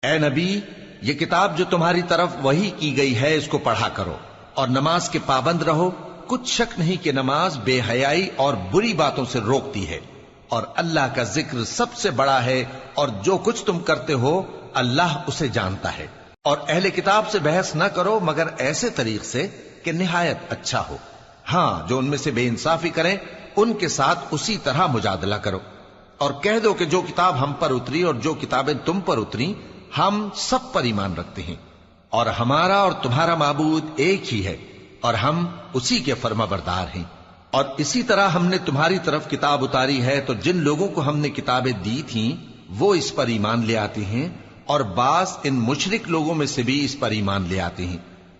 اے نبی، یہ کتاب جو تمہاری طرف وحی کی گئی ہے اس کو پڑھا کرو اور نماز کے پابند رہو۔ کچھ شک نہیں کہ نماز بے حیائی اور بری باتوں سے روکتی ہے، اور اللہ کا ذکر سب سے بڑا ہے، اور جو کچھ تم کرتے ہو اللہ اسے جانتا ہے۔ اور اہل کتاب سے بحث نہ کرو مگر ایسے طریق سے کہ نہایت اچھا ہو۔ ہاں، جو ان میں سے بے انصافی کریں ان کے ساتھ اسی طرح مجادلہ کرو، اور کہہ دو کہ جو کتاب ہم پر اتری اور جو کتابیں تم پر اتری ہم سب پر ایمان رکھتے ہیں، اور ہمارا اور تمہارا معبود ایک ہی ہے، اور ہم اسی کے فرما بردار ہیں۔ اور اسی طرح ہم نے تمہاری طرف کتاب اتاری ہے تو جن لوگوں کو ہم نے کتابیں دی تھیں وہ اس پر ایمان لے آتے ہیں، اور بعض ان مشرک لوگوں میں سے بھی اس پر ایمان لے آتے ہیں،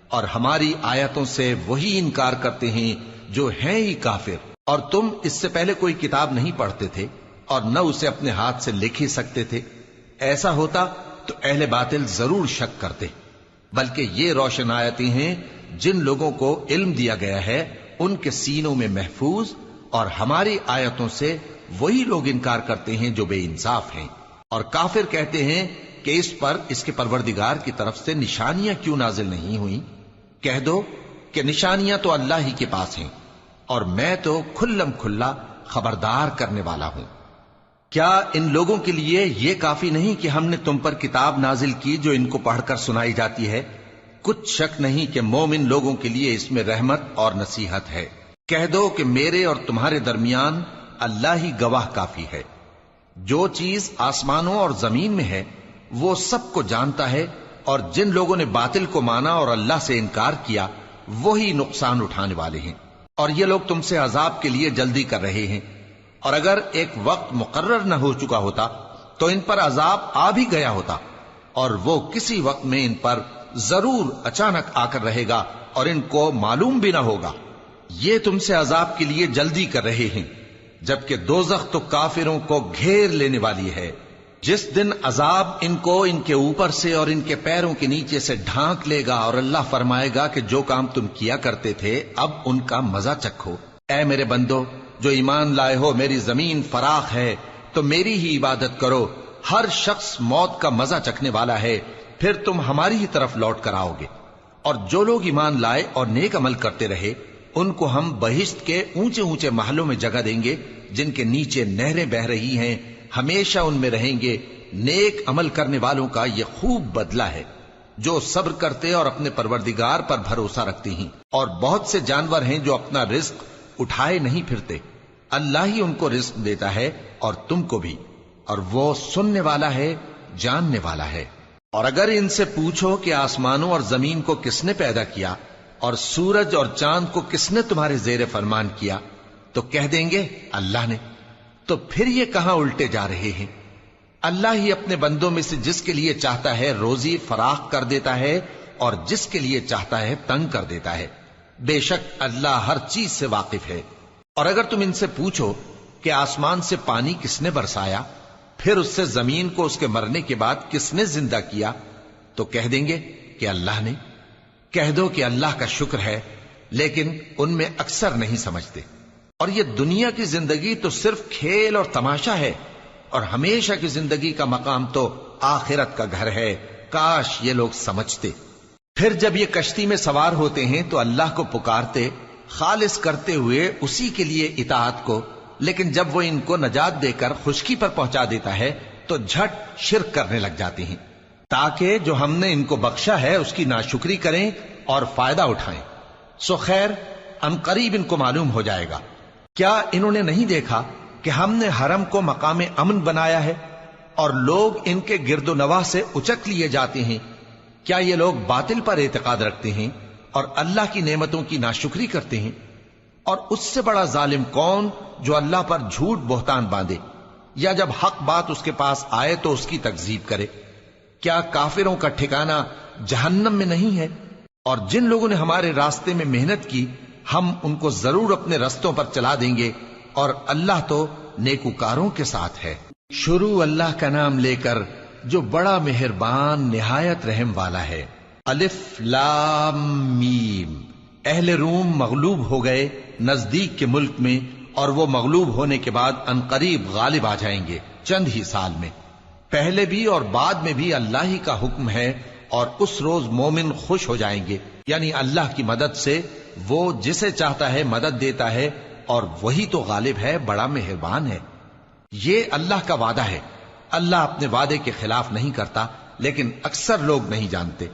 اور ہماری آیتوں سے وہی انکار کرتے ہیں جو ہیں ہی کافر۔ اور تم اس سے پہلے کوئی کتاب نہیں پڑھتے تھے اور نہ اسے اپنے ہاتھ سے لکھ ہی سکتے تھے۔ ایسا ہوتا تو اہل باطل ضرور شک کرتے، بلکہ یہ روشن آیتیں ہیں جن لوگوں کو علم دیا گیا ہے ان کے سینوں میں محفوظ، اور ہماری آیتوں سے وہی لوگ انکار کرتے ہیں جو بے انصاف ہیں۔ اور کافر کہتے ہیں کہ اس پر اس کے پروردگار کی طرف سے نشانیاں کیوں نازل نہیں ہوئیں؟ کہہ دو کہ نشانیاں تو اللہ ہی کے پاس ہیں، اور میں تو کھلم کھلا خبردار کرنے والا ہوں۔ کیا ان لوگوں کے لیے یہ کافی نہیں کہ ہم نے تم پر کتاب نازل کی جو ان کو پڑھ کر سنائی جاتی ہے؟ کچھ شک نہیں کہ مومن لوگوں کے لیے اس میں رحمت اور نصیحت ہے۔ کہہ دو کہ میرے اور تمہارے درمیان اللہ ہی گواہ کافی ہے۔ جو چیز آسمانوں اور زمین میں ہے وہ سب کو جانتا ہے، اور جن لوگوں نے باطل کو مانا اور اللہ سے انکار کیا وہی نقصان اٹھانے والے ہیں۔ اور یہ لوگ تم سے عذاب کے لیے جلدی کر رہے ہیں، اور اگر ایک وقت مقرر نہ ہو چکا ہوتا تو ان پر عذاب آ بھی گیا ہوتا، اور وہ کسی وقت میں ان پر ضرور اچانک آ کر رہے گا اور ان کو معلوم بھی نہ ہوگا۔ یہ تم سے عذاب کے لیے جلدی کر رہے ہیں، جبکہ دوزخ تو کافروں کو گھیر لینے والی ہے۔ جس دن عذاب ان کو ان کے اوپر سے اور ان کے پیروں کے نیچے سے ڈھانک لے گا، اور اللہ فرمائے گا کہ جو کام تم کیا کرتے تھے اب ان کا مزہ چکھو۔ اے میرے بندو جو ایمان لائے ہو، میری زمین فراخ ہے تو میری ہی عبادت کرو۔ ہر شخص موت کا مزہ چکھنے والا ہے، پھر تم ہماری ہی طرف لوٹ کر آؤ گے۔ اور جو لوگ ایمان لائے اور نیک عمل کرتے رہے ان کو ہم بہشت کے اونچے اونچے محلوں میں جگہ دیں گے جن کے نیچے نہریں بہہ رہی ہیں، ہمیشہ ان میں رہیں گے۔ نیک عمل کرنے والوں کا یہ خوب بدلہ ہے جو صبر کرتے اور اپنے پروردگار پر بھروسہ رکھتے ہیں۔ اور بہت سے جانور ہیں جو اپنا رزق اٹھائے نہیں پھرتے، اللہ ہی ان کو رزق دیتا ہے اور تم کو بھی، اور وہ سننے والا ہے، جاننے والا ہے۔ اور اگر ان سے پوچھو کہ آسمانوں اور زمین کو کس نے پیدا کیا اور سورج اور چاند کو کس نے تمہارے زیر فرمان کیا تو کہہ دیں گے اللہ نے۔ تو پھر یہ کہاں الٹے جا رہے ہیں؟ اللہ ہی اپنے بندوں میں سے جس کے لیے چاہتا ہے روزی فراخ کر دیتا ہے اور جس کے لیے چاہتا ہے تنگ کر دیتا ہے۔ بے شک اللہ ہر چیز سے واقف ہے۔ اور اگر تم ان سے پوچھو کہ آسمان سے پانی کس نے برسایا، پھر اس سے زمین کو اس کے مرنے کے بعد کس نے زندہ کیا تو کہہ دیں گے کہ اللہ نے۔ کہہ دو کہ اللہ کا شکر ہے، لیکن ان میں اکثر نہیں سمجھتے۔ اور یہ دنیا کی زندگی تو صرف کھیل اور تماشا ہے، اور ہمیشہ کی زندگی کا مقام تو آخرت کا گھر ہے۔ کاش یہ لوگ سمجھتے۔ پھر جب یہ کشتی میں سوار ہوتے ہیں تو اللہ کو پکارتے خالص کرتے ہوئے اسی کے لیے اطاعت کو، لیکن جب وہ ان کو نجات دے کر خشکی پر پہنچا دیتا ہے تو جھٹ شرک کرنے لگ جاتے ہیں، تاکہ جو ہم نے ان کو بخشا ہے اس کی ناشکری کریں اور فائدہ اٹھائیں۔ سو خیر ان قریب ان کو معلوم ہو جائے گا۔ کیا انہوں نے نہیں دیکھا کہ ہم نے حرم کو مقام امن بنایا ہے اور لوگ ان کے گرد و نواح سے اچک لیے جاتے ہیں؟ کیا یہ لوگ باطل پر اعتقاد رکھتے ہیں اور اللہ کی نعمتوں کی ناشکری کرتے ہیں؟ اور اس سے بڑا ظالم کون جو اللہ پر جھوٹ بہتان باندھے، یا جب حق بات اس کے پاس آئے تو اس کی تکذیب کرے؟ کیا کافروں کا ٹھکانہ جہنم میں نہیں ہے؟ اور جن لوگوں نے ہمارے راستے میں محنت کی ہم ان کو ضرور اپنے رستوں پر چلا دیں گے، اور اللہ تو نیکوکاروں کے ساتھ ہے۔ شروع اللہ کا نام لے کر جو بڑا مہربان نہایت رحم والا ہے۔ الف لام میم۔ اہل روم مغلوب ہو گئے نزدیک کے ملک میں، اور وہ مغلوب ہونے کے بعد ان قریب غالب آ جائیں گے چند ہی سال میں۔ پہلے بھی اور بعد میں بھی اللہ ہی کا حکم ہے، اور اس روز مومن خوش ہو جائیں گے، یعنی اللہ کی مدد سے وہ جسے چاہتا ہے مدد دیتا ہے، اور وہی تو غالب ہے، بڑا مہربان ہے۔ یہ اللہ کا وعدہ ہے، اللہ اپنے وعدے کے خلاف نہیں کرتا، لیکن اکثر لوگ نہیں جانتے۔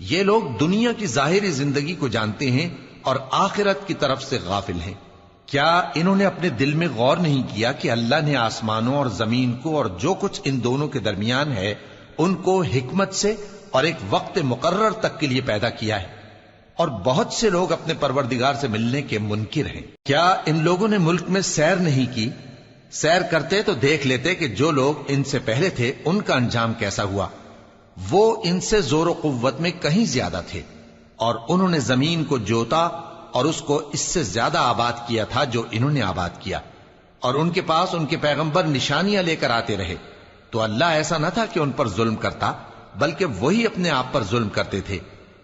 یہ لوگ دنیا کی ظاہری زندگی کو جانتے ہیں اور آخرت کی طرف سے غافل ہیں۔ کیا انہوں نے اپنے دل میں غور نہیں کیا کہ اللہ نے آسمانوں اور زمین کو اور جو کچھ ان دونوں کے درمیان ہے ان کو حکمت سے اور ایک وقت مقرر تک کے لیے پیدا کیا ہے؟ اور بہت سے لوگ اپنے پروردگار سے ملنے کے منکر ہیں۔ کیا ان لوگوں نے ملک میں سیر نہیں کی؟ سیر کرتے تو دیکھ لیتے کہ جو لوگ ان سے پہلے تھے ان کا انجام کیسا ہوا۔ وہ ان سے زور و قوت میں کہیں زیادہ تھے، اور انہوں نے زمین کو جوتا اور اس کو اس سے زیادہ آباد کیا تھا جو انہوں نے آباد کیا، اور ان کے پاس ان کے پیغمبر نشانیاں لے کر آتے رہے، تو اللہ ایسا نہ تھا کہ ان پر ظلم کرتا، بلکہ وہی اپنے آپ پر ظلم کرتے تھے۔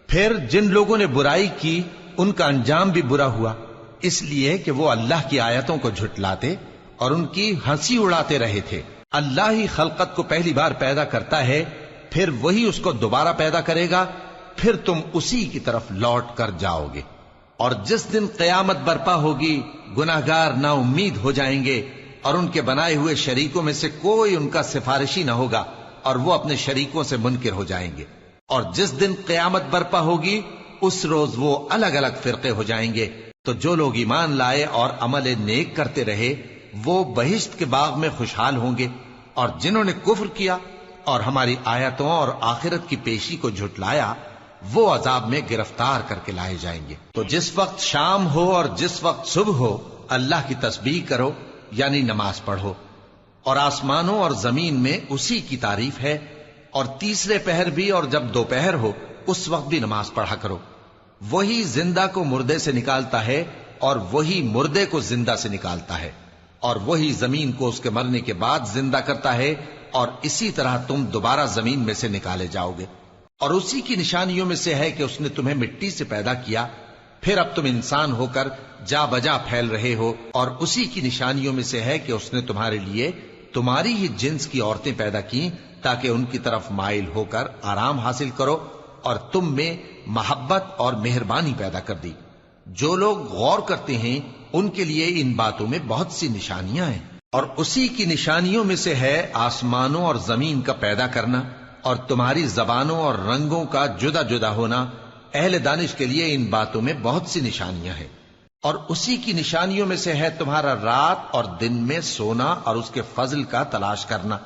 پھر جن لوگوں نے برائی کی ان کا انجام بھی برا ہوا، اس لیے کہ وہ اللہ کی آیتوں کو جھٹلاتے اور ان کی ہنسی اڑاتے رہے تھے۔ اللہ ہی خلقت کو پہلی بار پیدا کرتا ہے، پھر وہی اس کو دوبارہ پیدا کرے گا، پھر تم اسی کی طرف لوٹ کر جاؤ گے۔ اور جس دن قیامت برپا ہوگی گناہگار نا امید ہو جائیں گے، اور ان کے بنائے ہوئے شریکوں میں سے کوئی ان کا سفارشی نہ ہوگا، اور وہ اپنے شریکوں سے منکر ہو جائیں گے۔ اور جس دن قیامت برپا ہوگی اس روز وہ الگ الگ فرقے ہو جائیں گے، تو جو لوگ ایمان لائے اور عمل نیک کرتے رہے وہ بہشت کے باغ میں خوشحال ہوں گے، اور جنہوں نے کفر کیا اور ہماری آیتوں اور آخرت کی پیشی کو جھٹلایا وہ عذاب میں گرفتار کر کے لائے جائیں گے۔ تو جس وقت شام ہو اور جس وقت صبح ہو اللہ کی تسبیح کرو، یعنی نماز پڑھو، اور آسمانوں اور زمین میں اسی کی تعریف ہے، اور تیسرے پہر بھی اور جب دوپہر ہو اس وقت بھی نماز پڑھا کرو۔ وہی زندہ کو مردے سے نکالتا ہے اور وہی مردے کو زندہ سے نکالتا ہے، اور وہی زمین کو اس کے مرنے کے بعد زندہ کرتا ہے، اور اسی طرح تم دوبارہ زمین میں سے نکالے جاؤ گے۔ اور اسی کی نشانیوں میں سے ہے کہ اس نے تمہیں مٹی سے پیدا کیا، پھر اب تم انسان ہو کر جا بجا پھیل رہے ہو، اور اسی کی نشانیوں میں سے ہے کہ اس نے تمہارے لیے تمہاری ہی جنس کی عورتیں پیدا کی تاکہ ان کی طرف مائل ہو کر آرام حاصل کرو، اور تم میں محبت اور مہربانی پیدا کر دی۔ جو لوگ غور کرتے ہیں ان کے لیے ان باتوں میں بہت سی نشانیاں ہیں۔ اور اسی کی نشانیوں میں سے ہے آسمانوں اور زمین کا پیدا کرنا، اور تمہاری زبانوں اور رنگوں کا جدا جدا ہونا۔ اہل دانش کے لیے ان باتوں میں بہت سی نشانیاں ہیں۔ اور اسی کی نشانیوں میں سے ہے تمہارا رات اور دن میں سونا اور اس کے فضل کا تلاش کرنا۔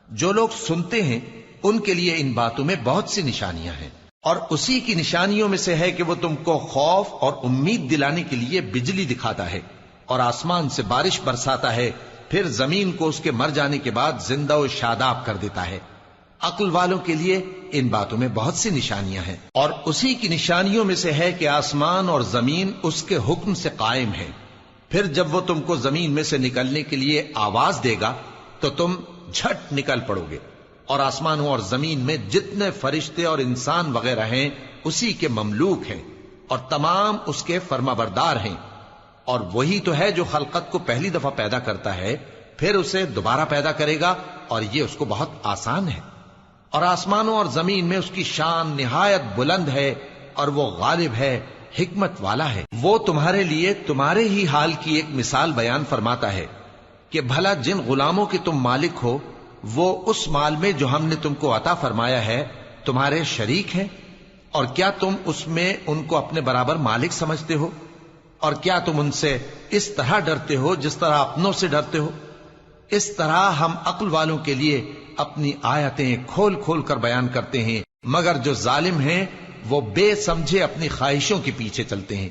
جو لوگ سنتے ہیں ان کے لیے ان باتوں میں بہت سی نشانیاں ہیں۔ اور اسی کی نشانیوں میں سے ہے کہ وہ تم کو خوف اور امید دلانے کے لیے بجلی دکھاتا ہے، اور آسمان سے بارش برساتا ہے، پھر زمین کو اس کے مر جانے کے بعد زندہ و شاداب کر دیتا ہے۔ عقل والوں کے لیے ان باتوں میں بہت سی نشانیاں ہیں۔ اور اسی کی نشانیوں میں سے ہے کہ آسمان اور زمین اس کے حکم سے قائم ہے، پھر جب وہ تم کو زمین میں سے نکلنے کے لیے آواز دے گا تو تم جھٹ نکل پڑو گے۔ اور آسمانوں اور زمین میں جتنے فرشتے اور انسان وغیرہ ہیں اسی کے مملوک ہیں، اور تمام اس کے فرما بردار ہیں۔ اور وہی تو ہے جو خلقت کو پہلی دفعہ پیدا کرتا ہے، پھر اسے دوبارہ پیدا کرے گا، اور یہ اس کو بہت آسان ہے۔ اور آسمانوں اور زمین میں اس کی شان نہایت بلند ہے، اور وہ غالب ہے، حکمت والا ہے۔ وہ تمہارے لیے تمہارے ہی حال کی ایک مثال بیان فرماتا ہے کہ بھلا جن غلاموں کے تم مالک ہو وہ اس مال میں جو ہم نے تم کو عطا فرمایا ہے تمہارے شریک ہیں، اور کیا تم اس میں ان کو اپنے برابر مالک سمجھتے ہو؟ اور کیا تم ان سے اس طرح ڈرتے ہو جس طرح اپنوں سے ڈرتے ہو؟ اس طرح ہم عقل والوں کے لیے اپنی آیتیں کھول کھول کر بیان کرتے ہیں، مگر جو ظالم ہیں وہ بے سمجھے اپنی خواہشوں کے پیچھے چلتے ہیں۔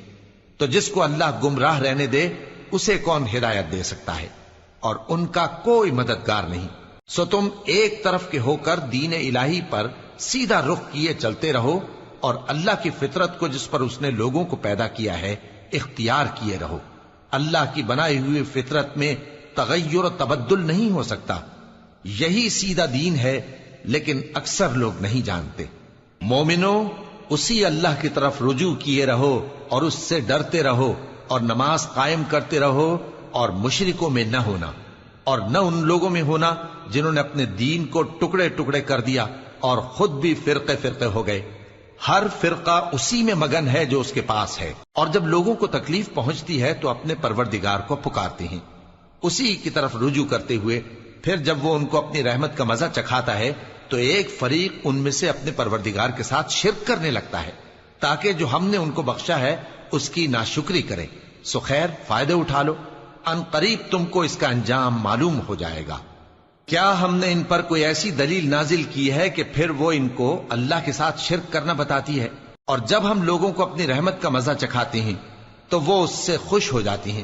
تو جس کو اللہ گمراہ رہنے دے اسے کون ہدایت دے سکتا ہے، اور ان کا کوئی مددگار نہیں۔ سو تم ایک طرف کے ہو کر دین الہی پر سیدھا رخ کیے چلتے رہو، اور اللہ کی فطرت کو جس پر اس نے لوگوں کو پیدا کیا ہے اختیار کیے رہو۔ اللہ کی بنائی ہوئی فطرت میں تغیر و تبدل نہیں ہو سکتا، یہی سیدھا دین ہے، لیکن اکثر لوگ نہیں جانتے۔ مومنو، اسی اللہ کی طرف رجوع کیے رہو اور اس سے ڈرتے رہو، اور نماز قائم کرتے رہو، اور مشرکوں میں نہ ہونا، اور نہ ان لوگوں میں ہونا جنہوں نے اپنے دین کو ٹکڑے ٹکڑے کر دیا اور خود بھی فرقے فرقے ہو گئے۔ ہر فرقہ اسی میں مگن ہے جو اس کے پاس ہے، اور جب لوگوں کو تکلیف پہنچتی ہے تو اپنے پروردگار کو پکارتے ہیں، اسی کی طرف رجوع کرتے ہوئے پھر جب وہ ان کو اپنی رحمت کا مزہ چکھاتا ہے تو ایک فریق ان میں سے اپنے پروردگار کے ساتھ شرک کرنے لگتا ہے تاکہ جو ہم نے ان کو بخشا ہے اس کی ناشکری کرے۔ سو خیر، فائدے اٹھا لو، ان قریب تم کو اس کا انجام معلوم ہو جائے گا۔ کیا ہم نے ان پر کوئی ایسی دلیل نازل کی ہے کہ پھر وہ ان کو اللہ کے ساتھ شرک کرنا بتاتی ہے؟ اور جب ہم لوگوں کو اپنی رحمت کا مزہ چکھاتے ہیں تو وہ اس سے خوش ہو جاتی ہیں،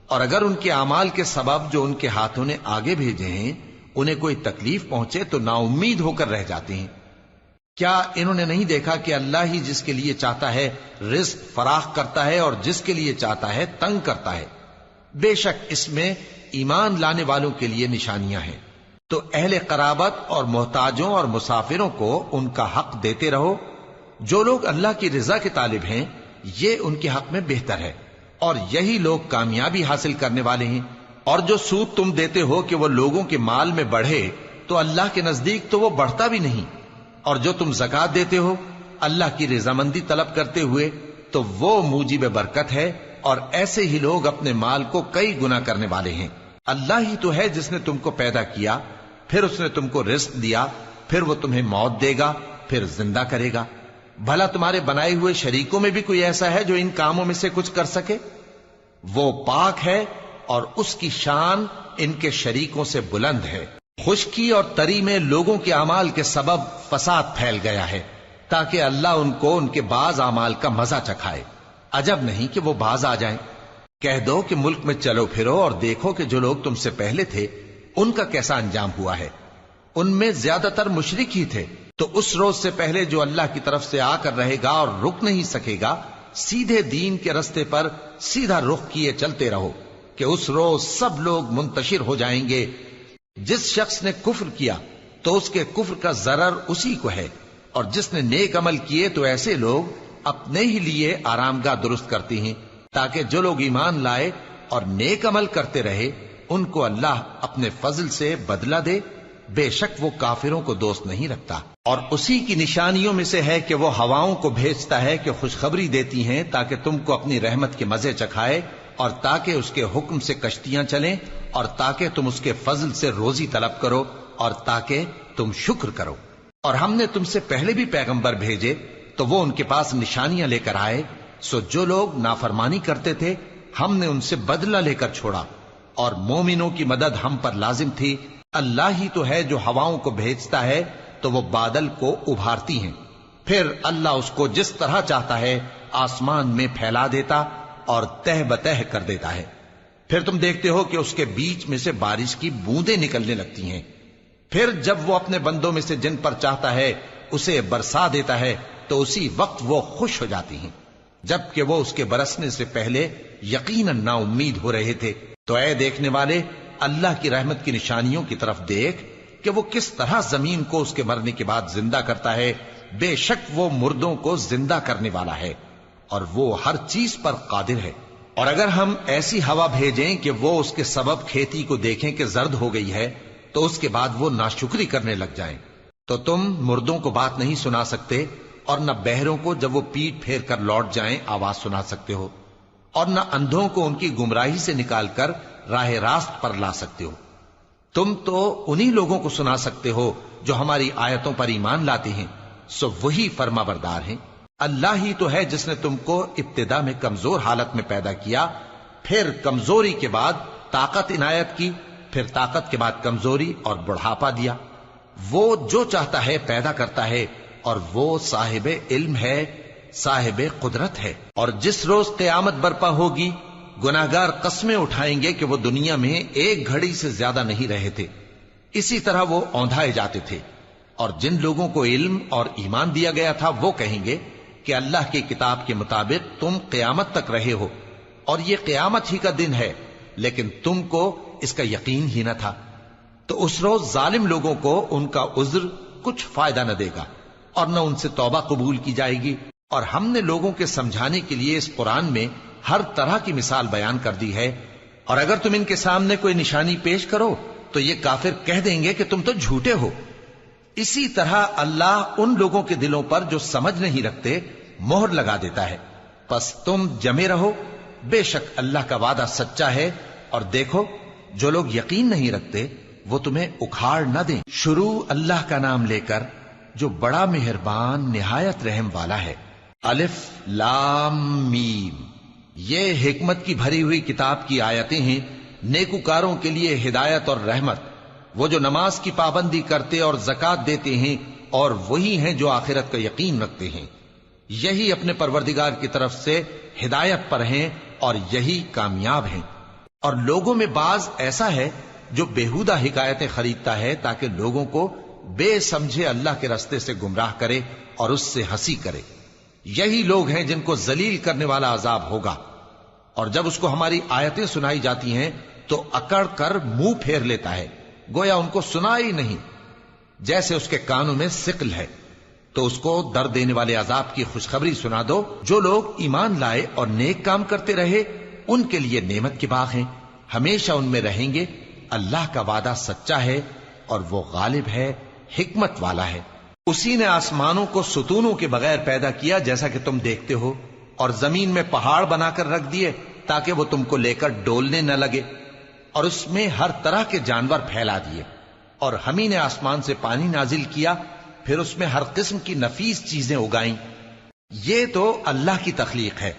اور اگر ان کے اعمال کے سبب جو ان کے ہاتھوں نے آگے بھیجے ہیں انہیں کوئی تکلیف پہنچے تو نا امید ہو کر رہ جاتے ہیں۔ کیا انہوں نے نہیں دیکھا کہ اللہ ہی جس کے لیے چاہتا ہے رزق فراخ کرتا ہے اور جس کے لیے چاہتا ہے تنگ کرتا ہے؟ بے شک اس میں ایمان لانے والوں کے لیے نشانیاں ہیں۔ تو اہل قرابت اور محتاجوں اور مسافروں کو ان کا حق دیتے رہو۔ جو لوگ اللہ کی رضا کے طالب ہیں یہ ان کے حق میں بہتر ہے، اور یہی لوگ کامیابی حاصل کرنے والے ہیں۔ اور جو سود تم دیتے ہو کہ وہ لوگوں کے مال میں بڑھے تو اللہ کے نزدیک تو وہ بڑھتا بھی نہیں، اور جو تم زکوٰۃ دیتے ہو اللہ کی رضامندی طلب کرتے ہوئے تو وہ موجب برکت ہے، اور ایسے ہی لوگ اپنے مال کو کئی گنا کرنے والے ہیں۔ اللہ ہی تو ہے جس نے تم کو پیدا کیا، پھر اس نے تم کو رزق دیا، پھر وہ تمہیں موت دے گا، پھر زندہ کرے گا۔ بھلا تمہارے بنائے ہوئے شریکوں میں بھی کوئی ایسا ہے جو ان کاموں میں سے کچھ کر سکے؟ وہ پاک ہے اور اس کی شان ان کے شریکوں سے بلند ہے۔ خشکی اور تری میں لوگوں کے اعمال کے سبب فساد پھیل گیا ہے تاکہ اللہ ان کو ان کے بعض اعمال کا مزہ چکھائے۔ عجب نہیں کہ وہ باز آ جائیں۔ کہہ دو کہ ملک میں چلو پھرو اور دیکھو کہ جو لوگ تم سے پہلے تھے ان کا کیسا انجام ہوا ہے۔ ان میں زیادہ تر مشرک ہی تھے۔ تو اس روز سے پہلے جو اللہ کی طرف سے آ کر رہے گا اور رک نہیں سکے گا، سیدھے دین کے رستے پر سیدھا رخ کیے چلتے رہو کہ اس روز سب لوگ منتشر ہو جائیں گے۔ جس شخص نے کفر کیا تو اس کے کفر کا ضرر اسی کو ہے، اور جس نے نیک عمل کیے تو ایسے لوگ اپنے ہی لیے آرامگاہ درست کرتے ہیں تاکہ جو لوگ ایمان لائے اور نیک عمل کرتے رہے ان کو اللہ اپنے فضل سے بدلہ دے۔ بے شک وہ کافروں کو دوست نہیں رکھتا۔ اور اسی کی نشانیوں میں سے ہے کہ وہ ہواؤں کو بھیجتا ہے کہ خوشخبری دیتی ہیں تاکہ تم کو اپنی رحمت کے مزے چکھائے، اور تاکہ اس کے حکم سے کشتیاں چلیں، اور تاکہ تم اس کے فضل سے روزی طلب کرو، اور تاکہ تم شکر کرو۔ اور ہم نے تم سے پہلے بھی پیغمبر بھیجے تو وہ ان کے پاس نشانیاں لے کر آئے، سو جو لوگ نافرمانی کرتے تھے ہم نے ان سے بدلہ لے کر چھوڑا، اور مومنوں کی مدد ہم پر لازم تھی۔ اللہ ہی تو ہے جو ہواؤں کو بھیجتا ہے تو وہ بادل کو ابھارتی ہیں، پھر اللہ اس کو جس طرح چاہتا ہے آسمان میں پھیلا دیتا اور تہ بتہ کر دیتا ہے۔ پھر تم دیکھتے ہو کہ اس کے بیچ میں سے بارش کی بوندیں نکلنے لگتی ہیں، پھر جب وہ اپنے بندوں میں سے جن پر چاہتا ہے اسے برسا دیتا ہے تو اسی وقت وہ خوش ہو جاتی ہیں، جبکہ وہ اس کے برسنے سے پہلے یقیناً نا امید ہو رہے تھے۔ تو اے دیکھنے والے، اللہ کی رحمت کی نشانیوں کی طرف دیکھ کہ وہ کس طرح زمین کو اس کے مرنے کے بعد زندہ کرتا ہے۔ بے شک وہ مردوں کو زندہ کرنے والا ہے اور وہ ہر چیز پر قادر ہے۔ اور اگر ہم ایسی ہوا بھیجیں کہ وہ اس کے سبب کھیتی کو دیکھیں کہ زرد ہو گئی ہے تو اس کے بعد وہ ناشکری کرنے لگ جائیں، تو تم مردوں کو بات نہیں سنا سکتے، اور نہ بہروں کو جب وہ پیٹ پھیر کر لوٹ جائیں آواز سنا سکتے ہو، اور نہ اندھوں کو ان کی گمراہی سے نکال کر راہ راست پر لا سکتے ہو۔ تم تو انہی لوگوں کو سنا سکتے ہو جو ہماری آیتوں پر ایمان لاتے ہیں، سو وہی فرما بردار ہیں۔ اللہ ہی تو ہے جس نے تم کو ابتدا میں کمزور حالت میں پیدا کیا، پھر کمزوری کے بعد طاقت عنایت کی، پھر طاقت کے بعد کمزوری اور بڑھاپا دیا۔ وہ جو چاہتا ہے پیدا کرتا ہے، اور وہ صاحب علم ہے، صاحب قدرت ہے۔ اور جس روز قیامت برپا ہوگی گناہگار قسمیں اٹھائیں گے کہ وہ دنیا میں ایک گھڑی سے زیادہ نہیں رہے تھے، اسی طرح وہ اوندھائے جاتے تھے۔ اور جن لوگوں کو علم اور ایمان دیا گیا تھا وہ کہیں گے کہ اللہ کی کتاب کے مطابق تم قیامت تک رہے ہو، اور یہ قیامت ہی کا دن ہے، لیکن تم کو اس کا یقین ہی نہ تھا۔ تو اس روز ظالم لوگوں کو ان کا عذر کچھ فائدہ نہ دے گا، اور نہ ان سے توبہ قبول کی جائے گی۔ اور ہم نے لوگوں کے سمجھانے کے لیے اس قرآن میں ہر طرح کی مثال بیان کر دی ہے اور اگر تم ان کے سامنے کوئی نشانی پیش کرو تو یہ کافر کہہ دیں گے کہ تم تو جھوٹے ہو۔ اسی طرح اللہ ان لوگوں کے دلوں پر جو سمجھ نہیں رکھتے مہر لگا دیتا ہے۔ پس تم جمے رہو، بے شک اللہ کا وعدہ سچا ہے، اور دیکھو جو لوگ یقین نہیں رکھتے وہ تمہیں اکھاڑ نہ دیں۔ شروع اللہ کا نام لے کر جو بڑا مہربان نہایت رحم والا ہے۔ الف لام میم، یہ حکمت کی بھری ہوئی کتاب کی آیتیں ہیں، نیکوکاروں کے لیے ہدایت اور رحمت، وہ جو نماز کی پابندی کرتے اور زکوٰۃ دیتے ہیں، اور وہی ہیں جو آخرت کا یقین رکھتے ہیں، یہی اپنے پروردگار کی طرف سے ہدایت پر ہیں اور یہی کامیاب ہیں۔ اور لوگوں میں بعض ایسا ہے جو بیہودہ حکایتیں خریدتا ہے تاکہ لوگوں کو بے سمجھے اللہ کے رستے سے گمراہ کرے اور اس سے ہنسی کرے۔ یہی لوگ ہیں جن کو ذلیل کرنے والا عذاب ہوگا، اور جب اس کو ہماری آیتیں سنائی جاتی ہیں تو اکڑ کر منہ پھیر لیتا ہے، گویا ان کو سنا ہی نہیں، جیسے اس کے کانوں میں ثقل ہے۔ تو اس کو درد دینے والے عذاب کی خوشخبری سنا دو۔ جو لوگ ایمان لائے اور نیک کام کرتے رہے ان کے لیے نعمت کے باغ ہیں، ہمیشہ ان میں رہیں گے۔ اللہ کا وعدہ سچا ہے اور وہ غالب ہے، حکمت والا ہے۔ اسی نے آسمانوں کو ستونوں کے بغیر پیدا کیا جیسا کہ تم دیکھتے ہو، اور زمین میں پہاڑ بنا کر رکھ دیے تاکہ وہ تم کو لے کر ڈولنے نہ لگے، اور اس میں ہر طرح کے جانور پھیلا دیے، اور ہم ہی نے آسمان سے پانی نازل کیا، پھر اس میں ہر قسم کی نفیس چیزیں اگائیں۔ یہ تو اللہ کی تخلیق ہے۔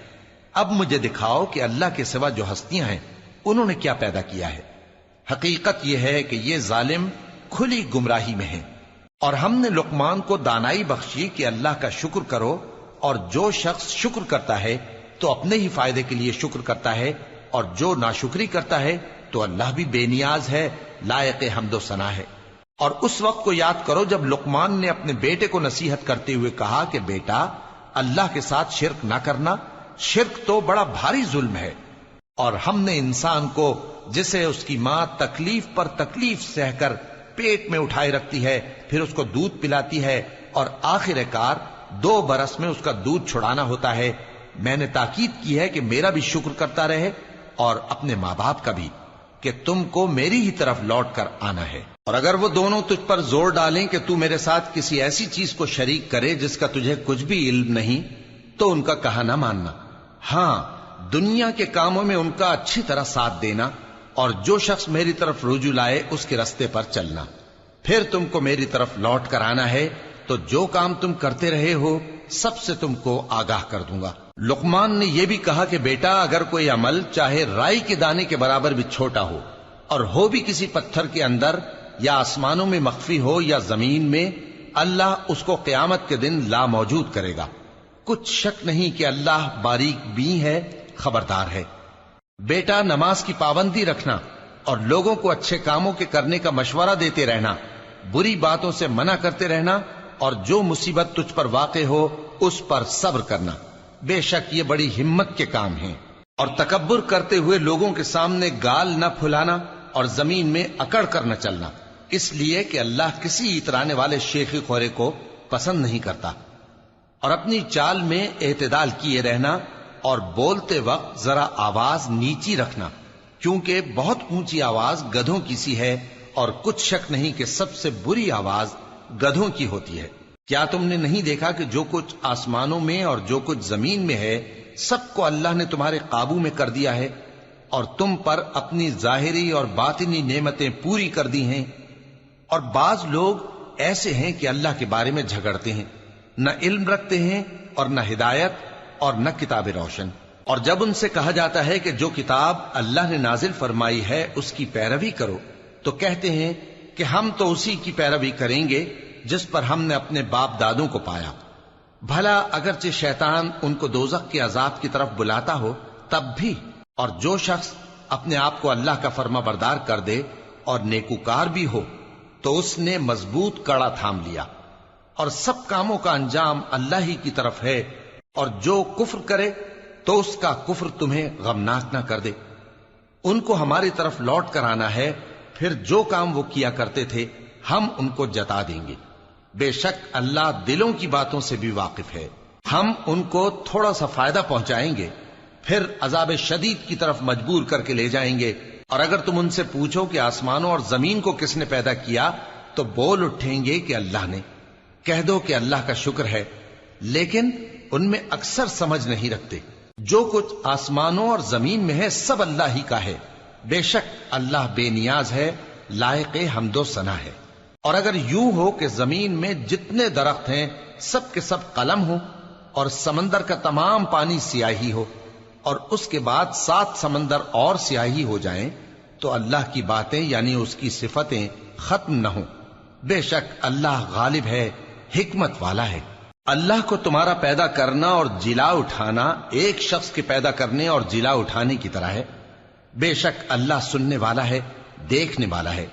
اب مجھے دکھاؤ کہ اللہ کے سوا جو ہستیاں ہیں انہوں نے کیا پیدا کیا ہے۔ حقیقت یہ ہے کہ یہ ظالم کھلی گمراہی میں ہیں۔ اور ہم نے لقمان کو دانائی بخشی کہ اللہ کا شکر کرو، اور جو شخص شکر کرتا ہے تو اپنے ہی فائدے کے لیے شکر کرتا ہے، اور جو ناشکری کرتا ہے تو اللہ بھی بے نیاز ہے، لائق حمد و ثنا ہے۔ اور اس وقت کو یاد کرو جب لقمان نے اپنے بیٹے کو نصیحت کرتے ہوئے کہا کہ بیٹا، اللہ کے ساتھ شرک نہ کرنا، شرک تو بڑا بھاری ظلم ہے۔ اور ہم نے انسان کو جسے اس کی ماں تکلیف پر تکلیف سہ کر پیٹ میں اٹھائے رکھتی ہے، پھر اس کو دودھ پلاتی ہے، اور آخر کار 2 برس میں اس کا دودھ چھڑانا ہوتا ہے، میں نے تاکید کی ہے کہ میرا بھی شکر کرتا رہے اور اپنے ماں باپ کا بھی، کہ تم کو میری ہی طرف لوٹ کر آنا ہے۔ اور اگر وہ دونوں تجھ پر زور ڈالیں کہ تو میرے ساتھ کسی ایسی چیز کو شریک کرے جس کا تجھے کچھ بھی علم نہیں، تو ان کا کہا نہ ماننا۔ ہاں، دنیا کے کاموں میں ان کا اچھی طرح ساتھ دینا، اور جو شخص میری طرف رجوع لائے اس کے رستے پر چلنا۔ پھر تم کو میری طرف لوٹ کر آنا ہے، تو جو کام تم کرتے رہے ہو سب سے تم کو آگاہ کر دوں گا۔ لقمان نے یہ بھی کہا کہ بیٹا، اگر کوئی عمل چاہے رائی کے دانے کے برابر بھی چھوٹا ہو، اور ہو بھی کسی پتھر کے اندر یا آسمانوں میں مخفی ہو یا زمین میں، اللہ اس کو قیامت کے دن لا موجود کرے گا۔ کچھ شک نہیں کہ اللہ باریک بین ہے، خبردار ہے۔ بیٹا، نماز کی پابندی رکھنا اور لوگوں کو اچھے کاموں کے کرنے کا مشورہ دیتے رہنا، بری باتوں سے منع کرتے رہنا، اور جو مصیبت تجھ پر واقع ہو اس پر صبر کرنا، بے شک یہ بڑی ہمت کے کام ہیں۔ اور تکبر کرتے ہوئے لوگوں کے سامنے گال نہ پھلانا اور زمین میں اکڑ کر نہ چلنا، اس لیے کہ اللہ کسی اترانے والے شیخی خورے کو پسند نہیں کرتا۔ اور اپنی چال میں اعتدال کیے رہنا، اور بولتے وقت ذرا آواز نیچی رکھنا، کیونکہ بہت اونچی آواز گدھوں کی سی ہے، اور کچھ شک نہیں کہ سب سے بری آواز گدھوں کی ہوتی ہے۔ کیا تم نے نہیں دیکھا کہ جو کچھ آسمانوں میں اور جو کچھ زمین میں ہے سب کو اللہ نے تمہارے قابو میں کر دیا ہے، اور تم پر اپنی ظاہری اور باطنی نعمتیں پوری کر دی ہیں۔ اور بعض لوگ ایسے ہیں کہ اللہ کے بارے میں جھگڑتے ہیں، نہ علم رکھتے ہیں اور نہ ہدایت اور نہ کتاب روشن۔ اور جب ان سے کہا جاتا ہے کہ جو کتاب اللہ نے نازل فرمائی ہے اس کی پیروی کرو، تو کہتے ہیں کہ ہم تو اسی کی پیروی کریں گے جس پر ہم نے اپنے باپ دادوں کو پایا۔ بھلا اگرچہ شیطان ان کو دوزخ کے عذاب کی طرف بلاتا ہو تب بھی۔ اور جو شخص اپنے آپ کو اللہ کا فرما بردار کر دے اور نیکوکار بھی ہو تو اس نے مضبوط کڑا تھام لیا، اور سب کاموں کا انجام اللہ ہی کی طرف ہے۔ اور جو کفر کرے تو اس کا کفر تمہیں غمناک نہ کر دے۔ ان کو ہماری طرف لوٹ کر آنا ہے، پھر جو کام وہ کیا کرتے تھے ہم ان کو جتا دیں گے۔ بے شک اللہ دلوں کی باتوں سے بھی واقف ہے۔ ہم ان کو تھوڑا سا فائدہ پہنچائیں گے، پھر عذاب شدید کی طرف مجبور کر کے لے جائیں گے۔ اور اگر تم ان سے پوچھو کہ آسمانوں اور زمین کو کس نے پیدا کیا تو بول اٹھیں گے کہ اللہ نے۔ کہہ دو کہ اللہ کا شکر ہے، لیکن ان میں اکثر سمجھ نہیں رکھتے۔ جو کچھ آسمانوں اور زمین میں ہے سب اللہ ہی کا ہے، بے شک اللہ بے نیاز ہے، لائق حمد و ثنا ہے۔ اور اگر یوں ہو کہ زمین میں جتنے درخت ہیں سب کے سب قلم ہو، اور سمندر کا تمام پانی سیاہی ہو، اور اس کے بعد 7 سمندر اور سیاہی ہو جائیں، تو اللہ کی باتیں یعنی اس کی صفتیں ختم نہ ہوں۔ بے شک اللہ غالب ہے، حکمت والا ہے۔ اللہ کو تمہارا پیدا کرنا اور جلا اٹھانا ایک شخص کے پیدا کرنے اور جلا اٹھانے کی طرح ہے۔ بے شک اللہ سننے والا ہے، دیکھنے والا ہے۔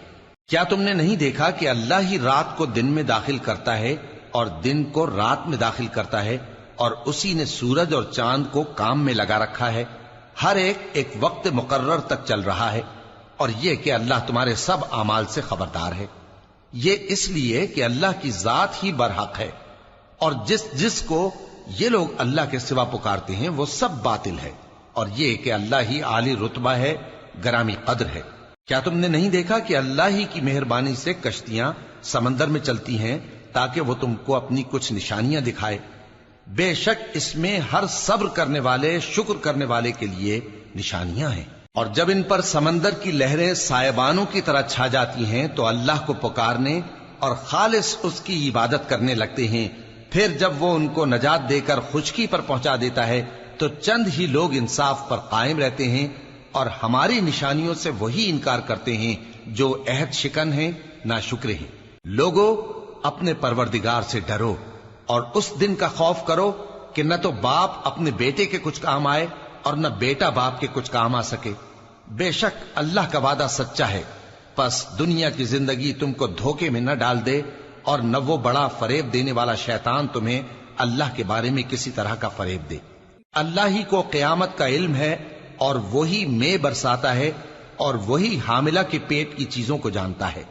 کیا تم نے نہیں دیکھا کہ اللہ ہی رات کو دن میں داخل کرتا ہے اور دن کو رات میں داخل کرتا ہے، اور اسی نے سورج اور چاند کو کام میں لگا رکھا ہے، ہر ایک وقت مقرر تک چل رہا ہے، اور یہ کہ اللہ تمہارے سب اعمال سے خبردار ہے۔ یہ اس لیے کہ اللہ کی ذات ہی برحق ہے، اور جس کو یہ لوگ اللہ کے سوا پکارتے ہیں وہ سب باطل ہے، اور یہ کہ اللہ ہی عالی رتبہ ہے، گرامی قدر ہے۔ کیا تم نے نہیں دیکھا کہ اللہ ہی کی مہربانی سے کشتیاں سمندر میں چلتی ہیں تاکہ وہ تم کو اپنی کچھ نشانیاں دکھائے؟ بے شک اس میں ہر صبر کرنے والے، شکر کرنے والے کے لیے نشانیاں ہیں۔ اور جب ان پر سمندر کی لہریں سائبانوں کی طرح چھا جاتی ہیں تو اللہ کو پکارنے اور خالص اس کی عبادت کرنے لگتے ہیں، پھر جب وہ ان کو نجات دے کر خشکی پر پہنچا دیتا ہے تو چند ہی لوگ انصاف پر قائم رہتے ہیں، اور ہماری نشانیوں سے وہی انکار کرتے ہیں جو عہد شکن ہیں، ناشکرے ہیں۔ لوگو اپنے پروردگار سے ڈرو اور اس دن کا خوف کرو کہ نہ تو باپ اپنے بیٹے کے کچھ کام آئے اور نہ بیٹا باپ کے کچھ کام آ سکے۔ بے شک اللہ کا وعدہ سچا ہے، پس دنیا کی زندگی تم کو دھوکے میں نہ ڈال دے، اور نہ وہ بڑا فریب دینے والا شیطان تمہیں اللہ کے بارے میں کسی طرح کا فریب دے۔ اللہ ہی کو قیامت کا علم ہے، اور وہی میں برساتا ہے، اور وہی حاملہ کے پیٹ کی چیزوں کو جانتا ہے،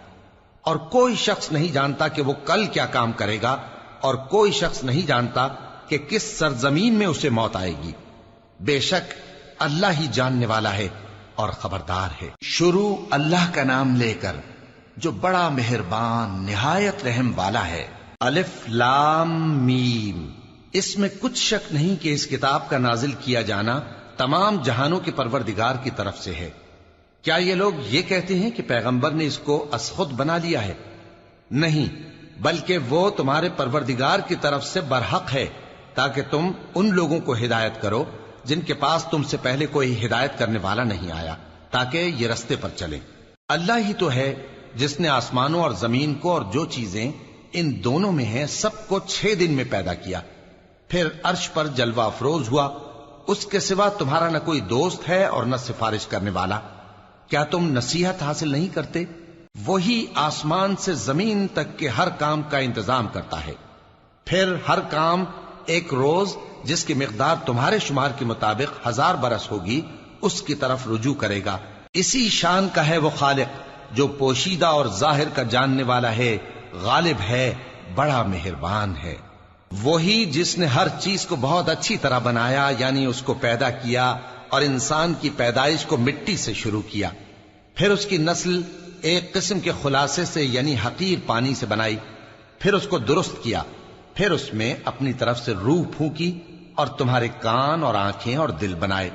اور کوئی شخص نہیں جانتا کہ وہ کل کیا کام کرے گا، اور کوئی شخص نہیں جانتا کہ کس سرزمین میں اسے موت آئے گی۔ بے شک اللہ ہی جاننے والا ہے اور خبردار ہے۔ شروع اللہ کا نام لے کر جو بڑا مہربان نہایت رحم والا ہے۔ الف لام میم۔ اس میں کچھ شک نہیں کہ اس کتاب کا نازل کیا جانا تمام جہانوں کے پروردگار کی طرف سے ہے۔ کیا یہ لوگ یہ کہتے ہیں کہ پیغمبر نے اس کو از خود بنا لیا ہے؟ نہیں، بلکہ وہ تمہارے پروردگار کی طرف سے برحق ہے، تاکہ تم ان لوگوں کو ہدایت کرو جن کے پاس تم سے پہلے کوئی ہدایت کرنے والا نہیں آیا، تاکہ یہ رستے پر چلیں۔ اللہ ہی تو ہے جس نے آسمانوں اور زمین کو اور جو چیزیں ان دونوں میں ہیں سب کو 6 دن میں پیدا کیا، پھر عرش پر جلوہ افروز ہوا۔ اس کے سوا تمہارا نہ کوئی دوست ہے اور نہ سفارش کرنے والا۔ کیا تم نصیحت حاصل نہیں کرتے؟ وہی آسمان سے زمین تک کے ہر کام کا انتظام کرتا ہے، پھر ہر کام ایک روز جس کی مقدار تمہارے شمار کے مطابق 1000 برس ہوگی اس کی طرف رجوع کرے گا۔ اسی شان کا ہے وہ خالق جو پوشیدہ اور ظاہر کا جاننے والا ہے، غالب ہے، بڑا مہربان ہے۔ وہی جس نے ہر چیز کو بہت اچھی طرح بنایا، یعنی اس کو پیدا کیا، اور انسان کی پیدائش کو مٹی سے شروع کیا، پھر اس کی نسل ایک قسم کے خلاصے سے یعنی حقیر پانی سے بنائی، پھر اس کو درست کیا، پھر اس میں اپنی طرف سے روح پھونکی، اور تمہارے کان اور آنکھیں اور دل بنائے،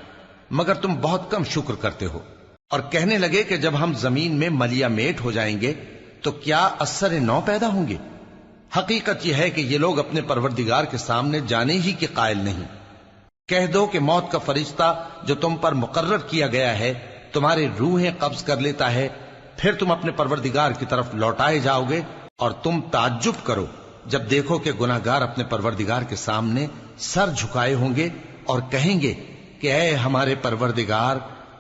مگر تم بہت کم شکر کرتے ہو۔ اور کہنے لگے کہ جب ہم زمین میں ملیا میٹ ہو جائیں گے تو کیا اثر نو پیدا ہوں گے؟ حقیقت یہ ہے کہ یہ لوگ اپنے پروردگار کے سامنے جانے ہی کے قائل نہیں۔ کہہ دو کہ موت کا فرشتہ جو تم پر مقرر کیا گیا ہے تمہاری روحیں قبض کر لیتا ہے، پھر تم اپنے پروردگار کی طرف لوٹائے جاؤ گے، اور تم تعجب کرو جب دیکھو کہ گناہگار اپنے پروردگار کے سامنے سر جھکائے ہوں گے اور کہیں گے کہ اے ہمارے پروردگار،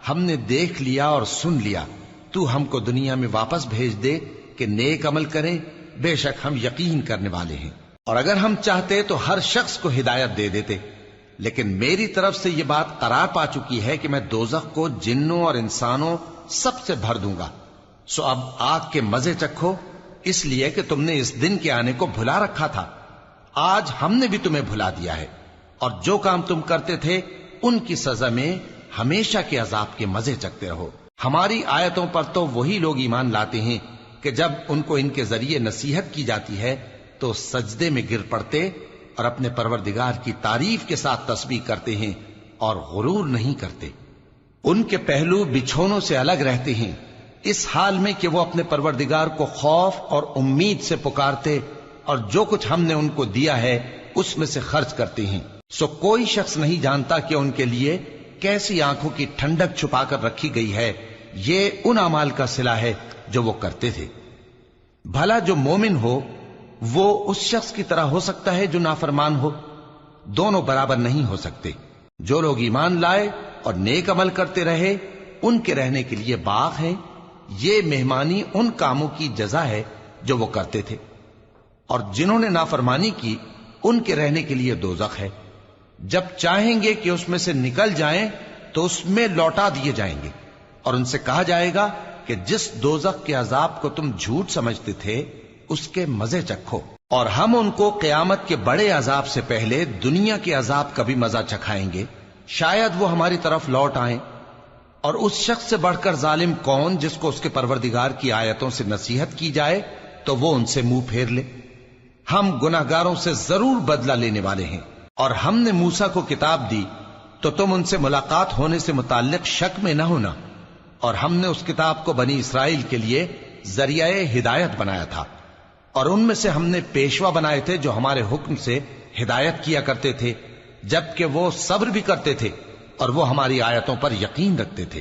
ہم نے دیکھ لیا اور سن لیا، تو ہم کو دنیا میں واپس بھیج دے کہ نیک عمل کریں، بے شک ہم یقین کرنے والے ہیں۔ اور اگر ہم چاہتے تو ہر شخص کو ہدایت دے دیتے، لیکن میری طرف سے یہ بات قرار پا چکی ہے کہ میں دوزخ کو جنوں اور انسانوں سب سے بھر دوں گا، سو اب آگ کے مزے چکھو، اس لیے کہ تم نے اس دن کے آنے کو بھلا رکھا تھا۔ آج ہم نے بھی تمہیں بھلا دیا ہے، اور جو کام تم کرتے تھے ان کی سزا میں ہمیشہ کے عذاب کے مزے چکھتے رہو۔ ہماری آیتوں پر تو وہی لوگ ایمان لاتے ہیں کہ جب ان کو ان کے ذریعے نصیحت کی جاتی ہے تو سجدے میں گر پڑتے اور اپنے پروردگار کی تعریف کے ساتھ تسبیح کرتے ہیں اور غرور نہیں کرتے۔ ان کے پہلو بچھونوں سے الگ رہتے ہیں، اس حال میں کہ وہ اپنے پروردگار کو خوف اور امید سے پکارتے اور جو کچھ ہم نے ان کو دیا ہے اس میں سے خرچ کرتے ہیں۔ سو کوئی شخص نہیں جانتا کہ ان کے لیے کیسی آنکھوں کی ٹھنڈک چھپا کر رکھی گئی ہے، یہ ان اعمال کا صلہ ہے جو وہ کرتے تھے۔ بھلا جو مومن ہو وہ اس شخص کی طرح ہو سکتا ہے جو نافرمان ہو؟ دونوں برابر نہیں ہو سکتے۔ جو لوگ ایمان لائے اور نیک عمل کرتے رہے ان کے رہنے کے لیے باغ ہیں، یہ مہمانی ان کاموں کی جزا ہے جو وہ کرتے تھے، اور جنہوں نے نافرمانی کی ان کے رہنے کے لیے دوزخ ہے، جب چاہیں گے کہ اس میں سے نکل جائیں تو اس میں لوٹا دیے جائیں گے، اور ان سے کہا جائے گا کہ جس دوزخ کے عذاب کو تم جھوٹ سمجھتے تھے اس کے مزے چکھو، اور ہم ان کو قیامت کے بڑے عذاب سے پہلے دنیا کے عذاب کا بھی مزہ چکھائیں گے، شاید وہ ہماری طرف لوٹ آئیں۔ اور اس شخص سے بڑھ کر ظالم کون جس کو اس کے پروردگار کی آیتوں سے نصیحت کی جائے تو وہ ان سے منہ پھیر لے۔ ہم گناہگاروں سے ضرور بدلہ لینے والے ہیں، اور ہم نے موسیٰ کو کتاب دی تو تم ان سے ملاقات ہونے سے متعلق شک میں نہ ہونا، اور ہم نے اس کتاب کو بنی اسرائیل کے لیے ذریعہ ہدایت بنایا تھا، اور ان میں سے ہم نے پیشوا بنائے تھے جو ہمارے حکم سے ہدایت کیا کرتے تھے، جبکہ وہ صبر بھی کرتے تھے اور وہ ہماری آیتوں پر یقین رکھتے تھے۔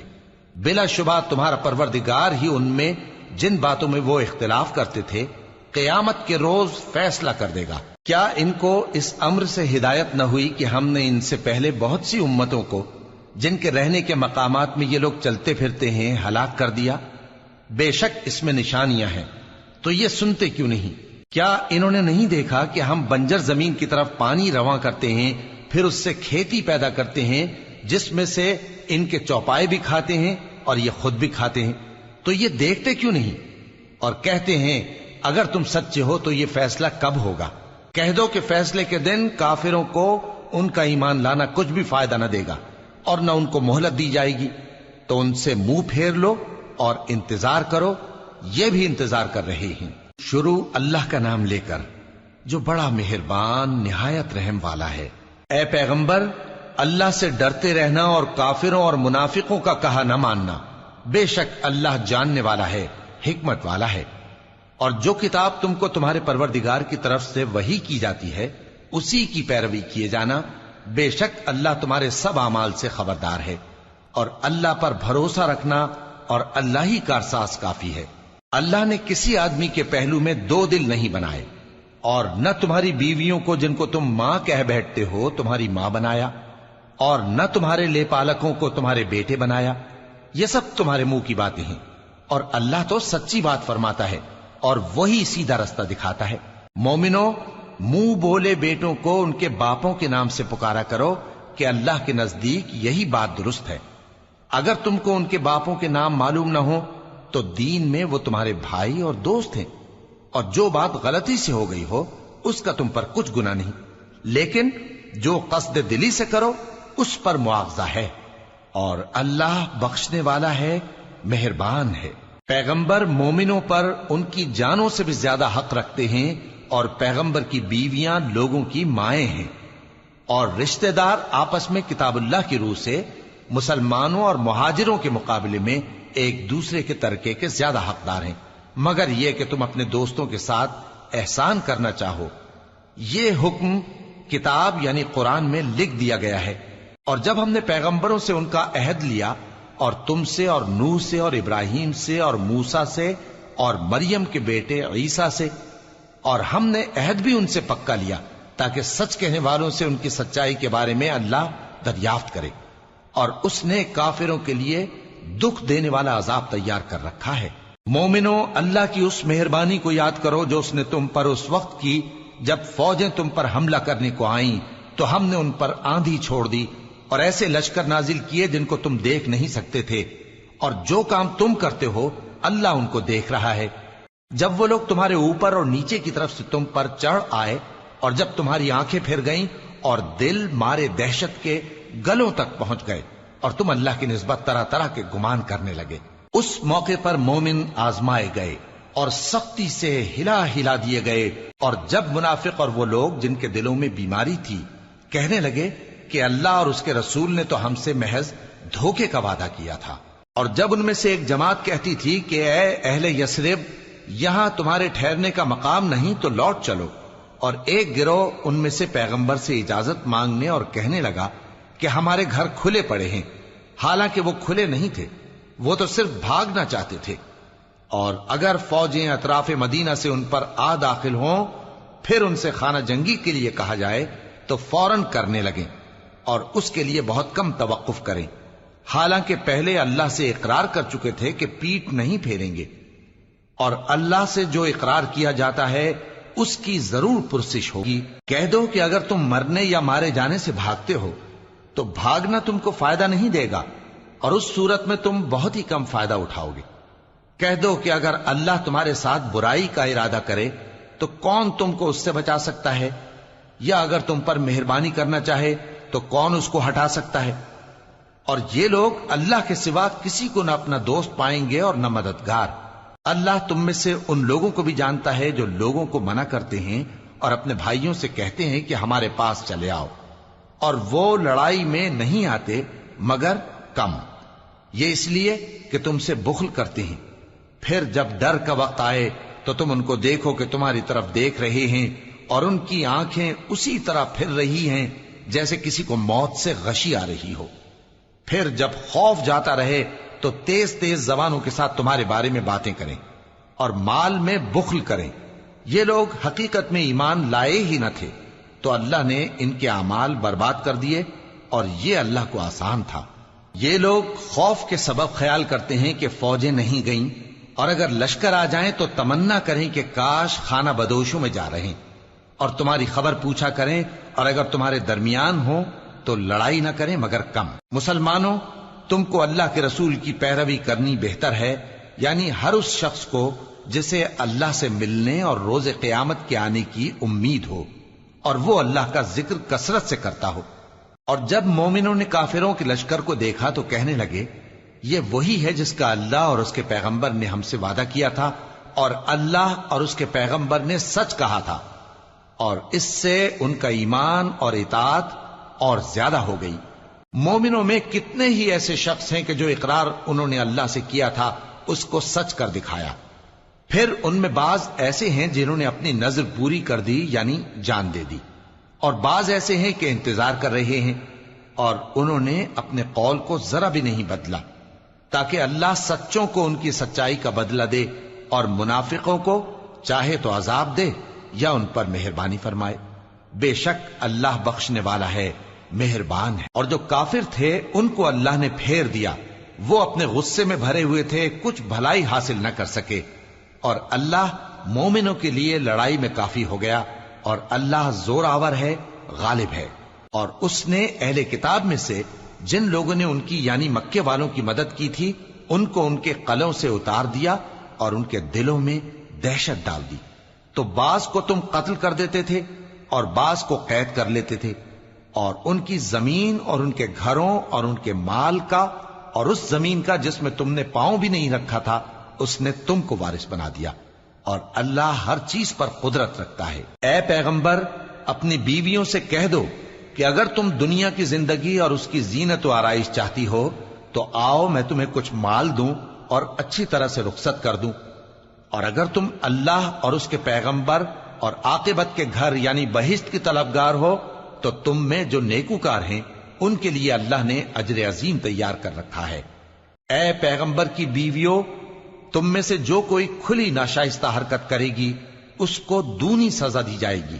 بلا شبہ تمہارا پروردگار ہی ان میں جن باتوں میں وہ اختلاف کرتے تھے قیامت کے روز فیصلہ کر دے گا۔ کیا ان کو اس امر سے ہدایت نہ ہوئی کہ ہم نے ان سے پہلے بہت سی امتوں کو جن کے رہنے کے مقامات میں یہ لوگ چلتے پھرتے ہیں ہلاک کر دیا؟ بے شک اس میں نشانیاں ہیں، تو یہ سنتے کیوں نہیں؟ کیا انہوں نے نہیں دیکھا کہ ہم بنجر زمین کی طرف پانی رواں کرتے ہیں، پھر اس سے کھیتی پیدا کرتے ہیں جس میں سے ان کے چوپائے بھی کھاتے ہیں اور یہ خود بھی کھاتے ہیں؟ تو یہ دیکھتے کیوں نہیں؟ اور کہتے ہیں اگر تم سچے ہو تو یہ فیصلہ کب ہوگا؟ کہہ دو کہ فیصلے کے دن کافروں کو ان کا ایمان لانا کچھ بھی فائدہ نہ دے گا اور نہ ان کو مہلت دی جائے گی، تو ان سے منہ پھیر لو اور انتظار کرو، یہ بھی انتظار کر رہے ہیں۔ شروع اللہ کا نام لے کر جو بڑا مہربان نہایت رحم والا ہے۔ اے پیغمبر، اللہ سے ڈرتے رہنا اور کافروں اور منافقوں کا کہا نہ ماننا، بے شک اللہ جاننے والا ہے، حکمت والا ہے۔ اور جو کتاب تم کو تمہارے پروردگار کی طرف سے وحی کی جاتی ہے اسی کی پیروی کیے جانا، بے شک اللہ تمہارے سب اعمال سے خبردار ہے، اور اللہ پر بھروسہ رکھنا اور اللہ ہی کارساز کافی ہے۔ اللہ نے کسی آدمی کے پہلو میں دو دل نہیں بنائے، اور نہ تمہاری بیویوں کو جن کو تم ماں کہہ بیٹھتے ہو تمہاری ماں بنایا، اور نہ تمہارے لے پالکوں کو تمہارے بیٹے بنایا، یہ سب تمہارے منہ کی باتیں ہیں، اور اللہ تو سچی بات فرماتا ہے اور وہی سیدھا رستہ دکھاتا ہے۔ مومنو، منہ بولے بیٹوں کو ان کے باپوں کے نام سے پکارا کرو کہ اللہ کے نزدیک یہی بات درست ہے۔ اگر تم کو ان کے باپوں کے نام معلوم نہ ہو تو دین میں وہ تمہارے بھائی اور دوست ہیں، اور جو بات غلطی سے ہو گئی ہو اس کا تم پر کچھ گناہ نہیں، لیکن جو قصد دلی سے کرو اس پر معاوضہ ہے، اور اللہ بخشنے والا ہے، مہربان ہے۔ پیغمبر مومنوں پر ان کی جانوں سے بھی زیادہ حق رکھتے ہیں، اور پیغمبر کی بیویاں لوگوں کی مائیں ہیں، اور رشتہ دار آپس میں کتاب اللہ کی روح سے مسلمانوں اور مہاجروں کے مقابلے میں ایک دوسرے کے ترکے کے زیادہ حقدار ہیں، مگر یہ کہ تم اپنے دوستوں کے ساتھ احسان کرنا چاہو۔ یہ حکم کتاب یعنی قرآن میں لکھ دیا گیا ہے، اور جب ہم نے پیغمبروں سے ان کا عہد لیا، اور تم سے اور نوح سے اور ابراہیم سے اور موسیٰ سے اور مریم کے بیٹے عیسیٰ سے، اور ہم نے عہد بھی ان سے پکا لیا تاکہ سچ کہنے والوں سے ان کی سچائی کے بارے میں اللہ دریافت کرے، اور اس نے کافروں کے لیے دکھ دینے والا عذاب تیار کر رکھا ہے۔ مومنو، اللہ کی اس مہربانی کو یاد کرو جو اس نے تم پر اس وقت کی جب فوجیں تم پر حملہ کرنے کو آئیں تو ہم نے ان پر آندھی چھوڑ دی اور ایسے لشکر نازل کیے جن کو تم دیکھ نہیں سکتے تھے، اور جو کام تم کرتے ہو اللہ ان کو دیکھ رہا ہے۔ جب وہ لوگ تمہارے اوپر اور نیچے کی طرف سے تم پر چڑھ آئے، اور جب تمہاری آنکھیں پھر گئیں اور دل مارے دہشت کے گلوں تک پہنچ گئے اور تم اللہ کی نسبت طرح طرح کے گمان کرنے لگے۔ اس موقع پر مومن آزمائے گئے اور سختی سے ہلا ہلا دیے گئے، اور جب منافق اور وہ لوگ جن کے دلوں میں بیماری تھی کہنے لگے کہ اللہ اور اس کے رسول نے تو ہم سے محض دھوکے کا وعدہ کیا تھا، اور جب ان میں سے ایک جماعت کہتی تھی کہ اے اہل یثرب، یہاں تمہارے ٹھہرنے کا مقام نہیں تو لوٹ چلو، اور ایک گروہ ان میں سے پیغمبر سے اجازت مانگنے اور کہنے لگا کہ ہمارے گھر کھلے پڑے ہیں، حالانکہ وہ کھلے نہیں تھے، وہ تو صرف بھاگنا چاہتے تھے، اور اگر فوجیں اطراف مدینہ سے ان پر آ داخل ہوں پھر ان سے خانہ جنگی کے لیے کہا جائے تو فوراً کرنے لگیں، اور اس کے لیے بہت کم توقف کریں، حالانکہ پہلے اللہ سے اقرار کر چکے تھے کہ پیٹ نہیں پھیریں گے، اور اللہ سے جو اقرار کیا جاتا ہے اس کی ضرور پرسش ہوگی۔ کہہ دو کہ اگر تم مرنے یا مارے جانے سے بھاگتے ہو تو بھاگنا تم کو فائدہ نہیں دے گا، اور اس صورت میں تم بہت ہی کم فائدہ اٹھاؤ گے۔ کہہ دو کہ اگر اللہ تمہارے ساتھ برائی کا ارادہ کرے تو کون تم کو اس سے بچا سکتا ہے، یا اگر تم پر مہربانی کرنا چاہے تو کون اس کو ہٹا سکتا ہے؟ اور یہ لوگ اللہ کے سوا کسی کو نہ اپنا دوست پائیں گے اور نہ مددگار۔ اللہ تم میں سے ان لوگوں کو بھی جانتا ہے جو لوگوں کو منع کرتے ہیں اور اپنے بھائیوں سے کہتے ہیں کہ ہمارے پاس چلے آؤ، اور وہ لڑائی میں نہیں آتے مگر کم، یہ اس لیے کہ تم سے بخل کرتے ہیں۔ پھر جب ڈر کا وقت آئے تو تم ان کو دیکھو کہ تمہاری طرف دیکھ رہے ہیں، اور ان کی آنکھیں اسی طرح پھر رہی ہیں جیسے کسی کو موت سے غشی آ رہی ہو۔ پھر جب خوف جاتا رہے تو تیز تیز زبانوں کے ساتھ تمہارے بارے میں باتیں کریں اور مال میں بخل کریں۔ یہ لوگ حقیقت میں ایمان لائے ہی نہ تھے، تو اللہ نے ان کے اعمال برباد کر دیے، اور یہ اللہ کو آسان تھا۔ یہ لوگ خوف کے سبب خیال کرتے ہیں کہ فوجیں نہیں گئیں، اور اگر لشکر آ جائیں تو تمنا کریں کہ کاش خانہ بدوشوں میں جا رہے، اور تمہاری خبر پوچھا کریں، اور اگر تمہارے درمیان ہوں تو لڑائی نہ کریں مگر کم۔ مسلمانوں، تم کو اللہ کے رسول کی پیروی کرنی بہتر ہے، یعنی ہر اس شخص کو جسے اللہ سے ملنے اور روز قیامت کے آنے کی امید ہو، اور وہ اللہ کا ذکر کثرت سے کرتا ہو۔ اور جب مومنوں نے کافروں کے لشکر کو دیکھا تو کہنے لگے یہ وہی ہے جس کا اللہ اور اس کے پیغمبر نے ہم سے وعدہ کیا تھا، اور اللہ اور اس کے پیغمبر نے سچ کہا تھا، اور اس سے ان کا ایمان اور اطاعت اور زیادہ ہو گئی۔ مومنوں میں کتنے ہی ایسے شخص ہیں کہ جو اقرار انہوں نے اللہ سے کیا تھا اس کو سچ کر دکھایا، پھر ان میں بعض ایسے ہیں جنہوں نے اپنی نظر پوری کر دی یعنی جان دے دی، اور بعض ایسے ہیں کہ انتظار کر رہے ہیں، اور انہوں نے اپنے قول کو ذرا بھی نہیں بدلا، تاکہ اللہ سچوں کو ان کی سچائی کا بدلہ دے، اور منافقوں کو چاہے تو عذاب دے یا ان پر مہربانی فرمائے۔ بے شک اللہ بخشنے والا ہے، مہربان ہے۔ اور جو کافر تھے ان کو اللہ نے پھیر دیا، وہ اپنے غصے میں بھرے ہوئے تھے، کچھ بھلائی حاصل نہ کر سکے، اور اللہ مومنوں کے لیے لڑائی میں کافی ہو گیا، اور اللہ زور آور ہے، غالب ہے۔ اور اس نے اہل کتاب میں سے جن لوگوں نے ان کی یعنی مکے والوں کی مدد کی تھی ان کو ان کے قلعوں سے اتار دیا اور ان کے دلوں میں دہشت ڈال دی، تو بعض کو تم قتل کر دیتے تھے اور بعض کو قید کر لیتے تھے، اور ان کی زمین اور ان کے گھروں اور ان کے مال کا اور اس زمین کا جس میں تم نے پاؤں بھی نہیں رکھا تھا اس نے تم کو وارث بنا دیا، اور اللہ ہر چیز پر قدرت رکھتا ہے۔ اے پیغمبر، اپنی بیویوں سے کہہ دو کہ اگر تم دنیا کی زندگی اور اس کی زینت و آرائش چاہتی ہو تو آؤ میں تمہیں کچھ مال دوں اور اچھی طرح سے رخصت کر دوں، اور اگر تم اللہ اور اس کے پیغمبر اور عاقبت کے گھر یعنی بہشت کی طلبگار ہو تو تم میں جو نیکوکار ہیں ان کے لیے اللہ نے اجر عظیم تیار کر رکھا ہے۔ اے پیغمبر کی بیویوں، تم میں سے جو کوئی کھلی ناشائستہ حرکت کرے گی اس کو دونی سزا دی جائے گی،